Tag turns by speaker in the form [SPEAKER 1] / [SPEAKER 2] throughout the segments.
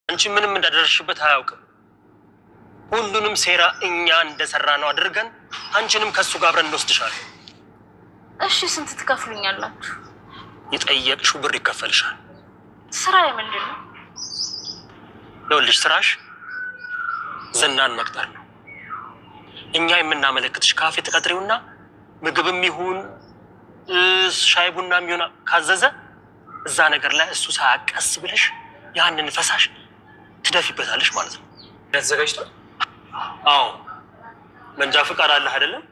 [SPEAKER 1] አንቺ ምንም እንዳደረሽበት አያውቅም። ሁሉንም ሴራ እኛ እንደሰራ ነው አድርገን አንቺንም ከሱ ጋር አብረን እንወስድሻለን።
[SPEAKER 2] እሺ ስንት ትከፍሉኛላችሁ?
[SPEAKER 1] የጠየቅሽው ብር ይከፈልሻል።
[SPEAKER 2] ስራ ምንድን ነው?
[SPEAKER 1] ይኸውልሽ ስራሽ ዝናን መቅጠር ነው። እኛ የምናመለክትሽ ካፌ ተቀጥሪውና ምግብም ይሁን ሻይ ቡናም ይሁን ካዘዘ እዛ ነገር ላይ እሱ ሳያቀስ ብለሽ ያንን ፈሳሽ ትደፊበታለሽ ማለት ነው። ያዘጋጅቷል? አዎ። መንጃ ፍቃድ አለህ አይደለም?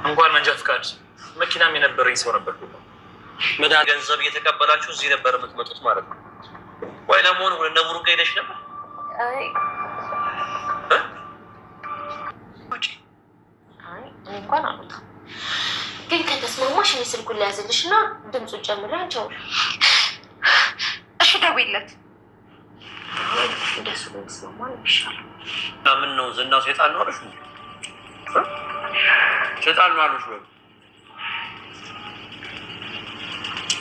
[SPEAKER 1] እንኳን መንጃ ፍቃድ መኪናም የነበረኝ ሰው ነበርኩ። መድኃኒት ገንዘብ እየተቀበላችሁ እዚህ ነበር የምትመጡት ማለት ነው ወይ? ለመሆኑ ወደ ቡሩክ ሄደሽ ነበር?
[SPEAKER 2] አይ እንኳን አሉታ ግን ከተስማማሽ እኔ ስልኩን ሊያዝልሽ እና ድምፁን ጨምሬ አንቻው። እሺ ደውይለት። እንደሱ በስማማ ይሻላል።
[SPEAKER 1] ምን ነው ዝናው ሰይጣን ነው አለሽ? ሰይጣን ነው አለሽ ወይ?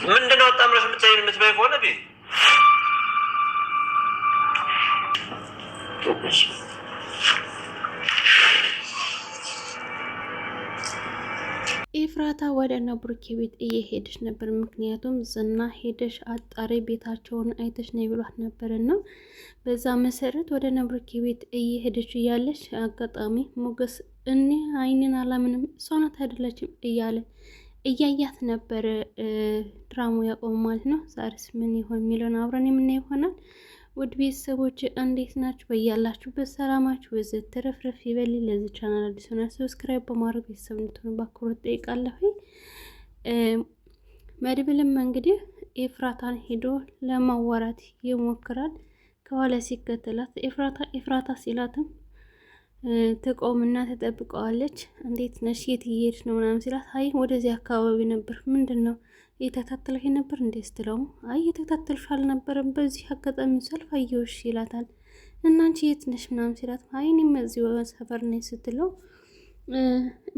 [SPEAKER 1] ምንድነው አጣምረሽ የምትበይ ከሆነ ቢ
[SPEAKER 3] ኤፍራታ ወደ እነ ብሩኬ ቤት እየሄደች ነበር። ምክንያቱም ዝና ሄደሽ አጣሪ ቤታቸውን አይተሽ ነው ብሏት ነበርና በዛ መሰረት ወደ እነ ብሩኬ ቤት እየሄደች እያለች አጋጣሚ ሞገስ እኔ አይንን አላምንም እሷ ናት አይደለችም እያለ እያያት ነበር። ድራማው ያቆሙ ማለት ነው። ዛሬስ ምን ይሆን የሚለውን አብረን የምናየው ይሆናል። ውድ ቤተሰቦች እንዴት ናችሁ? በያላችሁበት ሰላማችሁ ወዘት ተረፍረፍ ይበል። ለዚህ ቻናል አዲስ ሆናችሁ ሰብስክራይብ በማድረግ ቤተሰብ እንድትሆኑ በአክብሮት ጠይቃለሁ። መድብልም እንግዲህ ኤፍራታን ሄዶ ለማዋራት ይሞክራል። ከኋላ ሲከተላት ኤፍራታ ሲላትም ትቆምና ተጠብቀዋለች። እንዴት ነሽ? የት እየሄድሽ ነው? ምናምን ሲላት አይ ወደዚህ አካባቢ ነበር። ምንድን ነው እየተከታተልሽ ነበር እንዴ ስትለው አይ እየተከታተልሽ አልነበረም፣ በዚህ አጋጣሚ ሰልፍ አየሁሽ ይላታል። እና አንቺ የት ነሽ ምናምን ሲላት አይ እኔም እዚሁ ሰፈር ነኝ ስትለው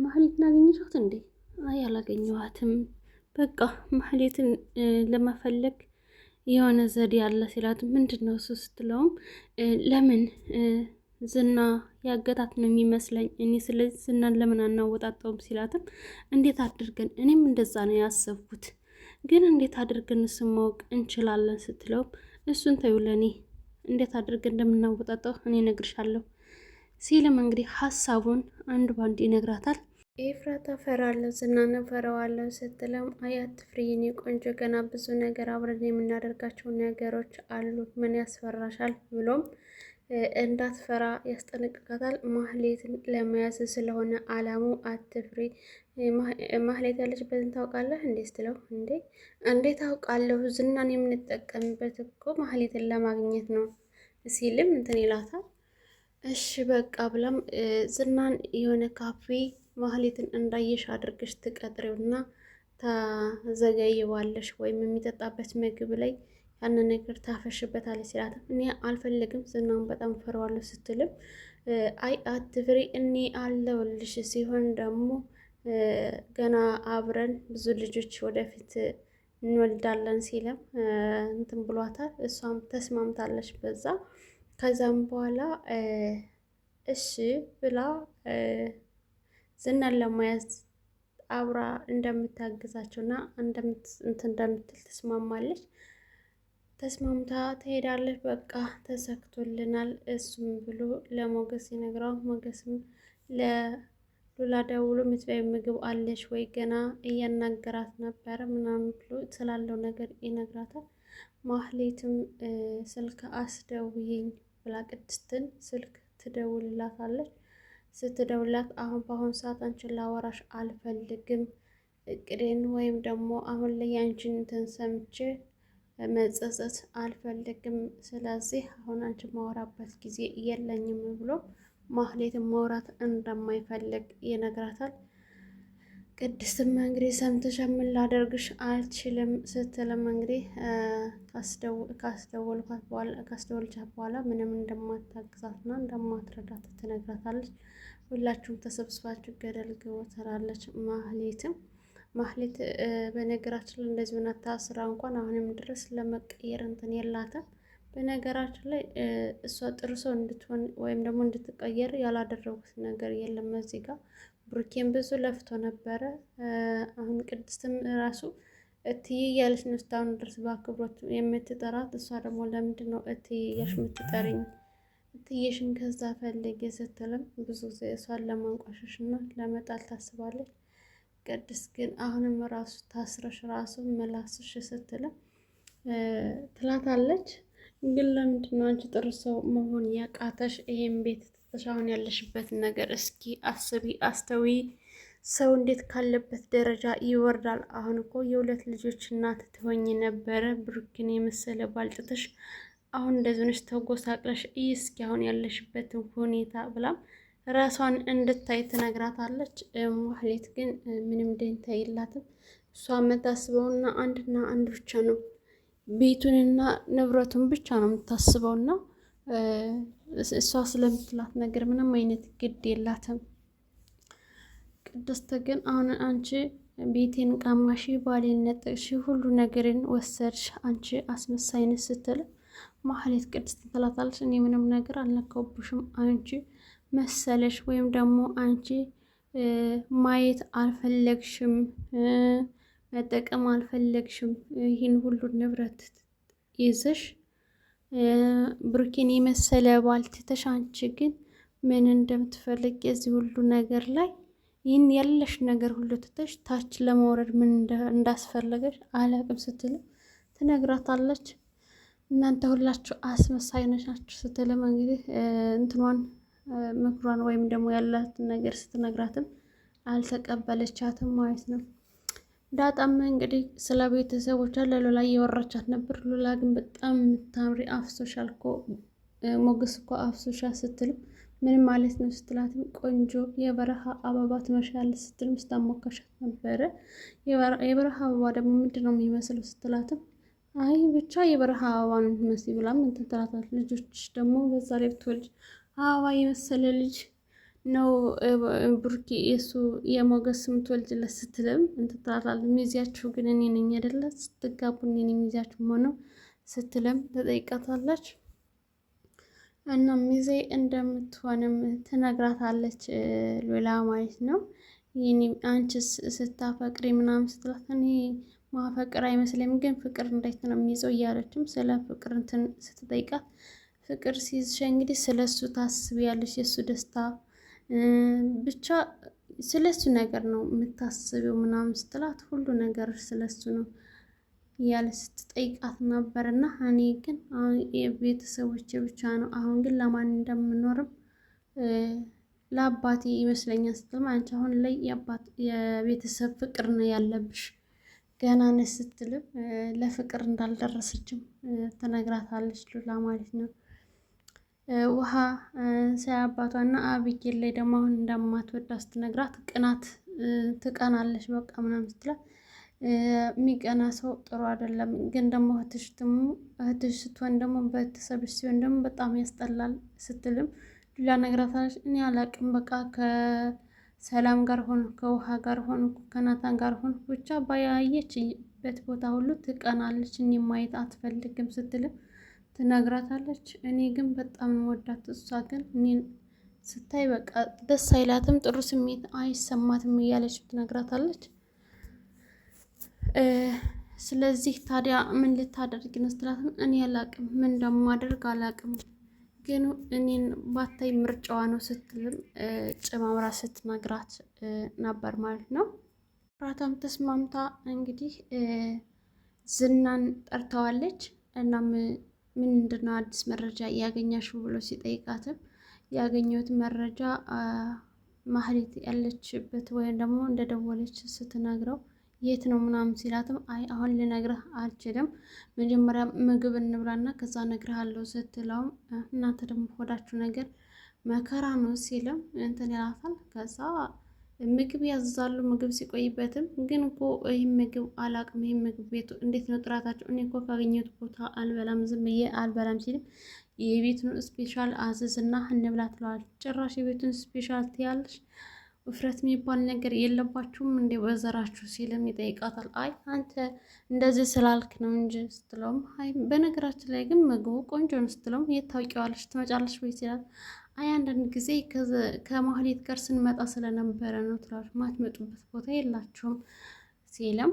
[SPEAKER 3] ማህሌትን አገኘሻት እንዴ? አይ አላገኘኋትም፣ በቃ ማህሌትን ለመፈለግ የሆነ ዘዴ ያለ ሲላት ምንድን ነው እሱ ስትለውም ለምን ዝና ያገታት ነው የሚመስለኝ እኔ፣ ስለዚህ ዝናን ለምን አናወጣጣውም ሲላትም እንዴት አድርገን እኔም እንደዛ ነው ያሰብኩት፣ ግን እንዴት አድርገን እሱን ማወቅ እንችላለን ስትለው እሱን ተይው ለኔ እንዴት አድርገን እንደምናወጣጣው እኔ እነግርሻለሁ ሲልም እንግዲህ ሀሳቡን አንድ ባንድ ይነግራታል። ኤፍራታ ፈራለሁ ዝናን ፈራዋለሁ ስትለው አይ አትፍሪ የኔ ቆንጆ፣ ገና ብዙ ነገር አብረን የምናደርጋቸው ነገሮች አሉ፣ ምን ያስፈራሻል ብሎም እንዳትፈራ ያስጠነቅቃታል። ማህሌትን ለመያዝ ስለሆነ አላማው አትፍሪ፣ ማህሌት ያለችበትን ታውቃለህ እንዴ ስትለው እንዴት ታውቃለሁ? ዝናን የምንጠቀምበት እኮ ማህሌትን ለማግኘት ነው ሲልም እንትን ይላታል። እሺ በቃ ብላም ዝናን የሆነ ካፌ ማህሌትን እንዳየሽ አድርገሽ ትቀጥሬውና ታዘገይዋለሽ ወይም የሚጠጣበት ምግብ ላይ ያንን ነገር ታፈሽበታለች ሲላትም እኔ አልፈልግም ዝናውን በጣም ፈራዋለሁ ስትልም አይ አትፍሪ እኔ አለሁልሽ፣ ሲሆን ደግሞ ገና አብረን ብዙ ልጆች ወደፊት እንወልዳለን ሲለም እንትን ብሏታል። እሷም ተስማምታለች በዛ። ከዛም በኋላ እሺ ብላ ዝናን ለመያዝ አብራ እንደምታግዛቸውና እንደምትል ተስማማለች። ተስማምታ ትሄዳለች። በቃ ተሰክቶልናል እሱም ብሎ ለሞገስ ይነግራው። ሞገስም ለሉላ ደውሎ የምትበይ ምግብ አለሽ ወይ ገና እያናገራት ነበረ ምናምን ብሎ ስላለው ነገር ይነግራታል። ማህሌትም ስልክ አስደውይኝ ብላ ቅድስትን ስልክ ትደውልላታለች። ስትደውላት አሁን በአሁን ሰዓት አንቺን ላወራሽ አልፈልግም፣ እቅዴን ወይም ደግሞ አሁን ላይ አንቺን እንትን ሰምቼ መጸጸት አልፈልግም፣ ስለዚህ አሁን አንቺ ማወራበት ጊዜ የለኝም ብሎ ማህሌትን ማውራት እንደማይፈልግ ይነግራታል። ቅድስትም እንግዲህ ሰምተሽ ምን ላደርግሽ አልችልም ስትልም እንግዲህ ካስደወልቻት በኋላ ምንም እንደማታግዛትና እንደማትረዳት ትነግራታለች። ሁላችሁም ተሰብስባችሁ ገደል ግቡ ትላለች። ማህሌት በነገራችን ላይ እንደዚህ ሆና ታስራ እንኳን አሁንም ድረስ ለመቀየር እንትን የላትም። በነገራችን ላይ እሷ ጥሩ ሰው እንድትሆን ወይም ደግሞ እንድትቀየር ያላደረጉት ነገር የለም። እዚህ ጋር ብሩኬን ብዙ ለፍቶ ነበረ። አሁን ቅድስትም ራሱ እትዬ እያለች ነው እስካሁን ድረስ በአክብሮት የምትጠራት። እሷ ደግሞ ለምንድን ነው እትዬ እያልሽ የምትጠሪኝ? እትዬሽን ከዛ ፈልጌ ስትልም ብዙ ጊዜ እሷን ለማንቋሸሽ እና ለመጣል ታስባለች። ቅድስት ግን አሁንም ራሱ ታስረሽ ራሱ መላስሽ ስትልም ትላታለች። ግን ለምንድን ነው አንቺ ጥሩ ሰው መሆን ያቃተሽ? ይሄን ቤት ትተሽ አሁን ያለሽበትን ነገር እስኪ አስቢ፣ አስተዊ። ሰው እንዴት ካለበት ደረጃ ይወርዳል? አሁን እኮ የሁለት ልጆች እናት ትሆኝ ነበረ። ብሩክን የመሰለ ባልጥተሽ አሁን እንደዚህ ነሽ ተጎሳቅለሽ፣ እስኪ አሁን ያለሽበትን ሁኔታ ብላም ራሷን እንድታይ ትነግራታለች። ማህሌት ግን ምንም ደንታ የላትም። እሷ የምታስበውና አንድ ብቻ ነው፣ ቤቱንና ንብረቱን ብቻ ነው የምታስበውና እሷ ስለምትላት ነገር ምንም አይነት ግድ የላትም። ቅድስት ግን አሁን አንቺ ቤቴን ቀማሽ፣ ባሌን ነጠቅሽ፣ ሁሉ ነገርን ወሰድሽ፣ አንቺ አስመሳይነት ስትል ማህሌት ቅድስት ትላታለች። እኔ ምንም ነገር አልነካውብሽም፣ አንቺ መሰለሽ ወይም ደግሞ አንቺ ማየት አልፈለግሽም፣ መጠቀም አልፈለግሽም። ይህን ሁሉ ንብረት ይዘሽ ብሩኬን የመሰለ ባል ትተሽ አንቺ ግን ምን እንደምትፈልግ የዚህ ሁሉ ነገር ላይ ይህን ያለሽ ነገር ሁሉ ትተሽ ታች ለመውረድ ምን እንዳስፈለገሽ አላቅም ስትልም ትነግራታለች። እናንተ ሁላችሁ አስመሳይ ናችሁ ስትልም እንግዲህ እንትኗን ምክሯን ወይም ደግሞ ያላትን ነገር ስትነግራትም አልተቀበለቻትም ማለት ነው። ዳጣም እንግዲህ ስለ ቤተሰቦቿ ለሉላ እየወራቻት ነበር። ሉላ ግን በጣም የምታምሪ አፍሶሻል እኮ ሞገስ እኮ አፍሶሻል ስትልም ምን ማለት ነው ስትላትም ቆንጆ የበረሃ አበባ ትመስላለች ስትልም ስታሞካሻት ነበረ። የበረሃ አበባ ደግሞ ምንድን ነው የሚመስለው ስትላትም አይ ብቻ የበረሃ አበባ ነው የምትመስል ብላም እንትን ትላታለች። ልጆች ደግሞ በዛ ላይ ብትወልጅ አበባ የመሰለ ልጅ ነው ብሩኬ የሱ የሞገስ የምትወልጅለት ስትልም እንትን ትላታለች። ሚዜያችሁ ግን እኔ ነኝ አይደለ? ስትጋቡ እኔ ነኝ ሚዜያችሁ ሆነው ስትልም ተጠይቃታለች። እና ሚዜ እንደምትሆንም ትነግራታለች ሉላ ማለት ነው። ይህኔ አንቺስ ስታፈቅሪ ምናምን ስትላት እኔ ማፈቅር አይመስለኝም፣ ግን ፍቅር እንዴት ነው የሚይዘው እያለችም ስለ ፍቅር እንትን ስትጠይቃት ፍቅር ሲይዝሽ እንግዲህ ስለ እሱ ታስቢያለሽ፣ የእሱ ደስታ ብቻ ስለ እሱ ነገር ነው የምታስቢው ምናምን ስትላት ሁሉ ነገር ስለ እሱ ነው እያለ ስትጠይቃት ነበር። እና እኔ ግን የቤተሰቦቼ ብቻ ነው፣ አሁን ግን ለማን እንደምኖርም ለአባቴ ይመስለኛል ስትል አንቺ አሁን ላይ የቤተሰብ ፍቅር ነው ያለብሽ ገና ነሽ ስትልም ለፍቅር እንዳልደረሰችም ትነግራታለች ሉላ ማለት ነው። ውሃ ሳያባቷና አብጌል ላይ ደግሞ አሁን እንደማትወዳ ስትነግራት ቅናት ትቀናለች በቃ ምናምን ስትላት የሚቀና ሰው ጥሩ አይደለም፣ ግን ደግሞ እህትሽ ስትሆን ደግሞ ቤተሰብሽ ሲሆን ደግሞ በጣም ያስጠላል ስትልም ሉላ ነግራታለች። እኔ አላቅም በቃ ከሰላም ጋር ሆኖ ከውሃ ጋር ሆኖ ከናታን ጋር ሆኖ ብቻ ባያየችበት ቦታ ሁሉ ትቀናለች፣ እኔ ማየት አትፈልግም ስትልም ትነግራታለች። እኔ ግን በጣም ወዳት፣ እሷ ግን እኔን ስታይ በቃ ደስ አይላትም፣ ጥሩ ስሜት አይሰማትም እያለች ትነግራታለች። ስለዚህ ታዲያ ምን ልታደርግ ነው ስትላትም እኔ አላቅም፣ ምን እንደማደርግ አላቅም፣ ግን እኔን ባታይ ምርጫዋ ነው ስትልም ጭማምራ ስትነግራት ነበር ማለት ነው። ራታም ተስማምታ እንግዲህ ዝናን ጠርተዋለች። እናም ምንድነው አዲስ መረጃ ያገኛሽው ብሎ ሲጠይቃትም ያገኘሁት መረጃ ማህሌት ያለችበት ወይም ደግሞ እንደደወለች ስትነግረው የት ነው ምናምን ሲላትም አይ አሁን ልነግርህ አልችልም፣ መጀመሪያ ምግብ እንብላና ከዛ እነግርሃለሁ ስትለውም እናንተ ደግሞ ሆዳችሁ ነገር መከራ ነው ሲልም እንትን ይላታል። ከዛ ምግብ ያዛሉ። ምግብ ሲቆይበትም ግን እኮ ይህም ምግብ አላቅም፣ ይህም ምግብ ቤቱ እንዴት ነው ጥራታቸው? እኔ እኮ ካገኘሁት ቦታ አልበላም፣ ዝም ብዬ አልበላም ሲልም የቤቱን ስፔሻል አዘዝና እንብላ ትለዋለች። ጭራሽ የቤቱን ስፔሻል ትያለሽ ውፍረት የሚባል ነገር የለባችሁም እንደ በዘራችሁ ሲልም ይጠይቃታል። አይ አንተ እንደዚህ ስላልክ ነው እንጂ ስትለውም፣ አይ በነገራችን ላይ ግን ምግቡ ቆንጆ ነው ስትለውም፣ የት ታውቂዋለሽ ትመጫለሽ ወይ ሲላል፣ አይ አንዳንድ ጊዜ ከማህሌት ጋር ስንመጣ ስለነበረ ነው ትላለች። ማትመጡበት ቦታ የላችሁም ሲልም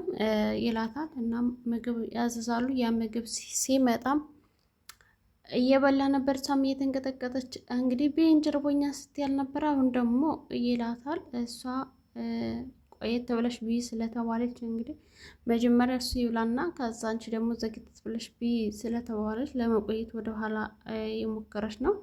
[SPEAKER 3] ይላታል። እናም ምግብ ያዘዛሉ። ያ ምግብ ሲመጣም እየበላ ነበር። እሷም እየተንቀጠቀጠች እንግዲህ በእንጀርቦኛ ስትያል ነበር። አሁን ደግሞ ይላታል። እሷ ቆየት ብለሽ ብይ ስለተባለች እንግዲህ መጀመሪያ እሱ ይብላና ከዛ አንቺ ደግሞ ዘግይተሽ ብለሽ ብይ ስለተባለች ለመቆየት ወደኋላ የሞከረች ነው።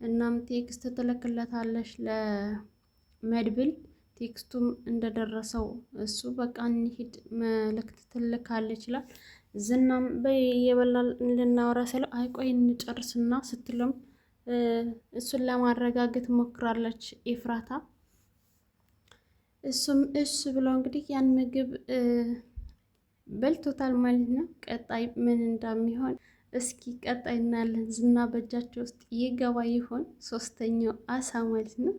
[SPEAKER 3] እናም ቴክስት ትልክለታለች ለመድብል። ቴክስቱም እንደደረሰው እሱ በቃ እንሂድ መልእክት ትልካለች ይችላል። ዝናም በየበላል ልናወራ ስለው አይ ቆይ እንጨርስና ስትለም እሱን ለማረጋገጥ ሞክራለች ኤፍራታ። እሱም እሱ ብሎ እንግዲህ ያን ምግብ በልቶታል ማለት ነው። ቀጣይ ምን እንደሚሆን እስኪ ቀጣይ እናያለን። ዝና በእጃቸው ውስጥ ይገባ ይሆን? ሶስተኛው አሳ ማለት ነው።